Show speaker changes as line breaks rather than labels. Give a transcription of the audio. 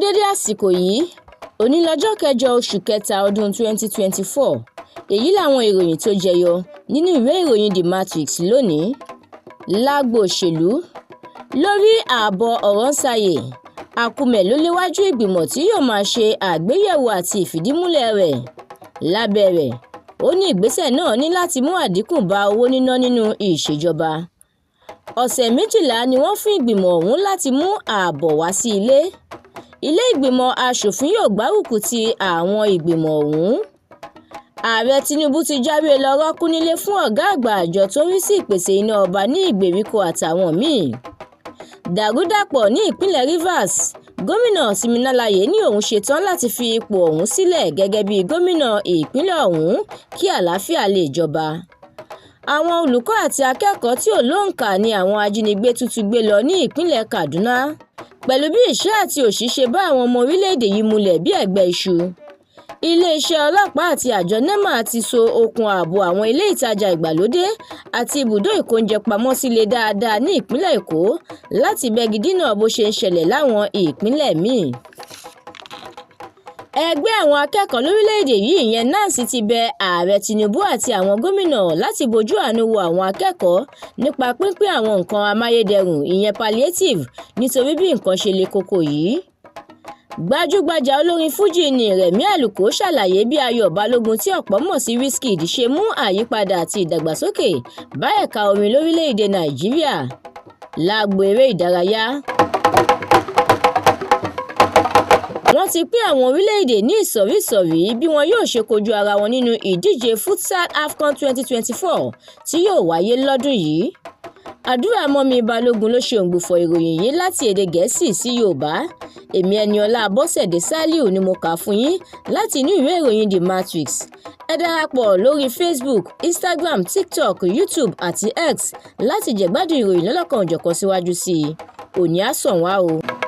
dédé àsìkò yìí òní lọ́jọ́ kẹjọ oṣù kẹta ọdún 2024 èyí làwọn ìròyìn tó jẹyọ nínú ìwé ìròyìn The Matrix lónìí. Lágbo òṣèlú, lórí ààbọ̀ Ọ̀rọ̀nsàyè, Àkúmẹ̀ ló léwájú ìgbìmọ̀ tí yóò máa ṣe àgbéyẹ̀wò àti ìfìdímúlẹ̀ rẹ̀. Lábẹ́ rẹ̀, ó ní ìgbésẹ̀ náà ní láti mú àdínkù bá owó níná nínú ìṣèjọba. Ọ̀sẹ̀ 12 ni wọ́n fún ìgbìmọ̀ ọ̀hún láti mú ààbọ̀ wá sí ilé. Ilé ìgbìmọ̀ aṣòfin yóò gbárùkù ti àwọn ìgbìmọ̀ ọ̀hún. Ààrẹ Tinubu ti jáwé lọ rọ́kú nílé fún ọ̀gá àgbà àjọ tó ń rí sí ìpèsè iná ọba ní ìgbèríko àtàwọn míì. Dàrúdàpọ̀ ní ìpínlẹ̀ Rivers, gómìnà Siminalaye ní òun ṣetán láti fi ipò ọ̀hún sílẹ̀ gẹ́gẹ́ bí gómìnà ìpínlẹ̀ ọ̀hún kí àlàáfíà lè jọba. Àwọn olùkọ́ àti akẹ́kọ̀ọ́ tí ò lóǹkà ni àwọn ajínigbé tuntun gbé lọ ní ìpínlẹ̀ Kaduna, pẹ̀lú bí ìṣẹ́ àti òṣì ṣe bá àwọn ọmọ orílẹ̀-èdè yìí múlẹ̀ bí ẹ̀gbẹ́ iṣu. Ilé-iṣẹ́ ọlọ́pàá àti àjọ NEMA ti so okùn ààbò àwọn ilé ìtajà ìgbàlódé àti ibùdó ìkóúnjẹpamọ́sí lé dáadáa ní ìpínlẹ̀ Èkó láti bẹ́gi dínà bó ṣe ń ṣẹlẹ̀ láwọn ìpínlẹ̀ míì. Ẹgbẹ́ àwọn akẹ́kọ̀ọ́ lórílẹ̀-èdè yìí ìyẹn NANS ti bẹ ààrẹ Tinubu àti àwọn gómìnà láti bójú àánú wo àwọn akẹ́kọ̀ọ́ nípa pínpín àwọn nǹkan amáyédẹrùn ìyẹn palliative nítorí bí nǹkan ṣe le koko yìí. Gbajúgbajà olórin Fújì ni Rẹ̀mí Àlùkò ṣàlàyé bí Ayọ̀ Balógun tí ọ̀pọ̀ mọ̀ sí Wizkid ṣe mú àyípadà àti ìdàgbàsókè bá ẹ̀ka orin lórílẹ̀-èdè Nàìjíríà. Lágbo eré ìdárayá, wọ́n ti pín àwọn orílẹ̀-èdè ní ìsọ̀rí bí wọn yóò ṣe kojú ara wọn nínú ìdíje Futsal AFCON 2024 tí yóò wáyé lọ́dún yìí. Àdúrà mọ́mi Balógun ló ṣe òǹgbùfọ̀ ìròyìn yìí láti èdè Gẹ̀ẹ́sì sí Yorùbá. Èmi Ẹniọlá Abọ́sẹ̀dé Sálíù ni mo kà fún yín láti inú ìwé ìròyìn The Matrix. Ẹ darapọ̀ lórí Facebook, Instagram, TikTok, YouTube àti X láti jẹ̀gbádùn ìròyìn lọ́lọ́kan-ò-jọ̀kan síwájú sí i. Òní á sàn wá o.